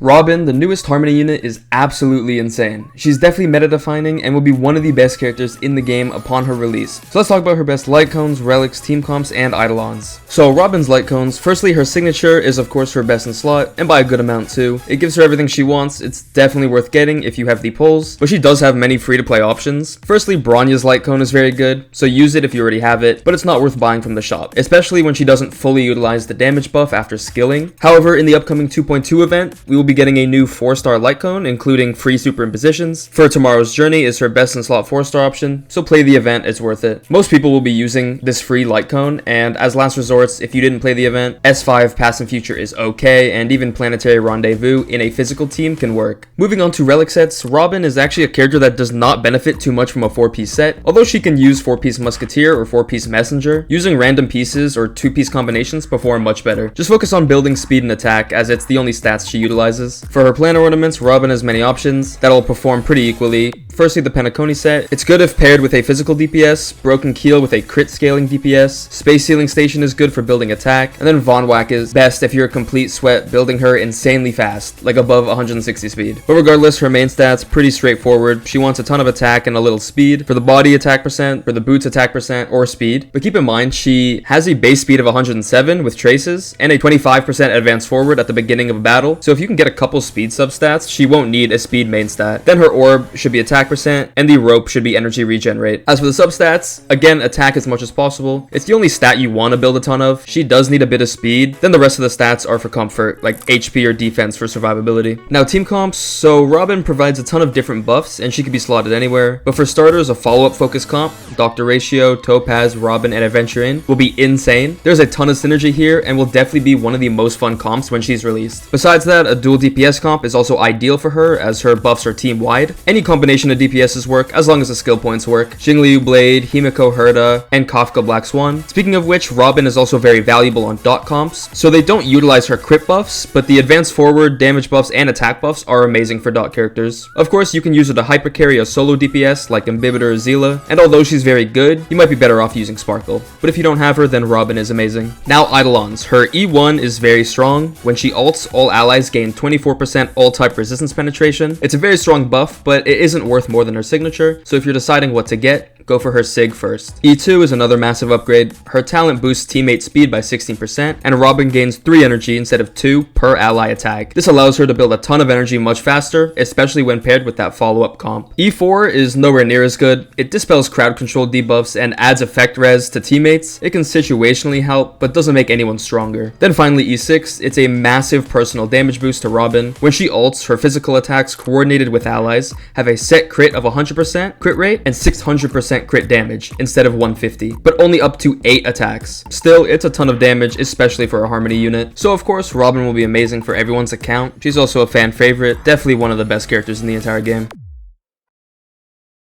Robin, the newest Harmony unit, is absolutely insane. She's definitely meta-defining and will be one of the best characters in the game upon her release. So let's talk about her best Lightcones, Relics, Teamcomps, and Eidolons. So Robin's Lightcones, firstly her signature is of course her best in slot, and by a good amount too. It gives her everything she wants, it's definitely worth getting if you have the pulls, but she does have many free-to-play options. Firstly, Bronya's Lightcone is very good, so use it if you already have it, but it's not worth buying from the shop, especially when she doesn't fully utilize the damage buff after skilling. However, in the upcoming 2.2 event, we will be getting a new 4-star Lightcone, including free superimpositions. For Tomorrow's Journey is her best in slot 4-star option, so play the event, it's worth it. Most people will be using this free Lightcone, and as last resorts, if you didn't play the event, S5 Past and Future is okay, and even Planetary Rendezvous in a physical team can work. Moving on to Relic Sets, Robin is actually a character that does not benefit too much from a 4-piece set, although she can use 4-piece Musketeer or 4-piece Messenger. Using random pieces or 2-piece combinations perform much better. Just focus on building speed and attack, as it's the only stats she utilizes. For her planar ornaments, Robin has many options that'll perform pretty equally. Firstly, the Penacony set. It's good if paired with a physical DPS, Broken Keel with a crit scaling DPS, Space Sealing Station is good for building attack, and then Von Whack is best if you're a complete sweat, building her insanely fast, like above 160 speed. But regardless, her main stats pretty straightforward. She wants a ton of attack and a little speed, for the body attack percent, for the boots attack percent, or speed. But keep in mind, she has a base speed of 107 with traces, and a 25% advance forward at the beginning of a battle, so if you can get a couple speed substats, she won't need a speed main stat. Then her orb should be attack percent, and the rope should be energy regenerate. As for the substats, again, attack as much as possible. It's the only stat you want to build a ton of. She does need a bit of speed, then the rest of the stats are for comfort, like HP or defense for survivability. Now team comps, so Robin provides a ton of different buffs, and she can be slotted anywhere, but for starters, a follow-up focus comp, Dr. Ratio, Topaz, Robin, and Aventurine will be insane. There's a ton of synergy here, and will definitely be one of the most fun comps when she's released. Besides that, a dual DPS comp is also ideal for her, as her buffs are team-wide. Any combination of DPSs work, as long as the skill points work. Xingliu Blade, Himiko Herda, and Kafka Black Swan. Speaking of which, Robin is also very valuable on dot comps, so they don't utilize her crit buffs, but the advance forward, damage buffs, and attack buffs are amazing for dot characters. Of course, you can use her to hyper carry a solo DPS like Imbibitor or Zila, and although she's very good, you might be better off using Sparkle. But if you don't have her, then Robin is amazing. Now Eidolons. Her E1 is very strong. When she ults, all allies gain 24% all-type resistance penetration. It's a very strong buff, but it isn't worth more than her signature, so if you're deciding what to get, go for her Sig first. E2 is another massive upgrade. Her talent boosts teammate speed by 16%, and Robin gains 3 energy instead of 2 per ally attack. This allows her to build a ton of energy much faster, especially when paired with that follow-up comp. E4 is nowhere near as good. It dispels crowd control debuffs and adds effect res to teammates. It can situationally help, but doesn't make anyone stronger. Then finally E6, it's a massive personal damage boost to Robin. When she ults, her physical attacks coordinated with allies have a set crit of 100% crit rate and 600% crit damage instead of 150, but only up to 8 attacks. Still, it's a ton of damage, especially for a Harmony unit. So of course, Robin will be amazing for everyone's account. She's also a fan favorite, definitely one of the best characters in the entire game.